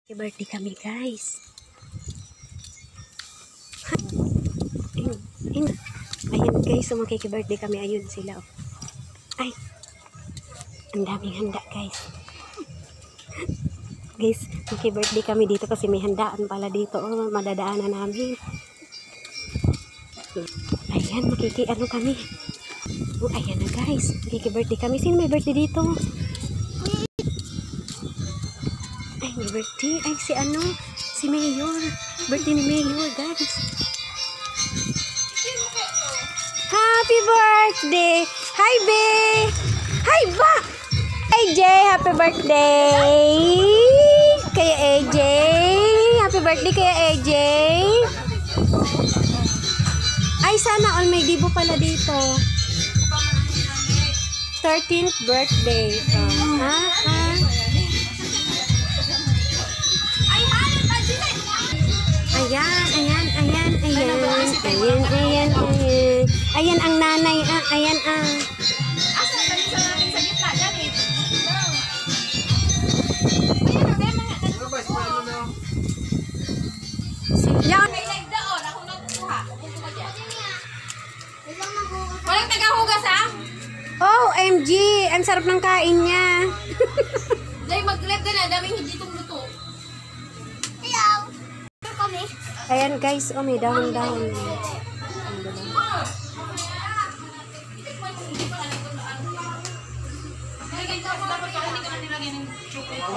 Birthday kami, guys. Ayan, guys, birthday kami. Ayun sila. Ay, ang daming handa, guys. Guys, birthday kami dito kasi may handaan pala dito. Oh, madadaanan namin. Ayan, ano kami. Oh, ayan na, guys. Birthday kami. Sino may birthday dito? Ay, may birthday. Ay, si Mayor. Birthday ni Mayor, guys. Happy birthday! Hi, Be! Hi, Ba! AJ, happy birthday! Kaya AJ. Happy birthday kaya AJ. Ay, sana all may dibo pala dito. 13th birthday. Ayan ang nanay. Ayan. Asa ba sa namin sa gitna dyan eh? Yan. May nagdaon, ako nagkuha. Walang tagahugas ha? Oh, MG. Ang sarap ng kain niya. Dahil mag-grab ka na, daming hindi itong luto. Hello. Kami? Ayan, guys. Oh, may dahon-dahon. Dapat hindi ka na nilagay ng chocolate.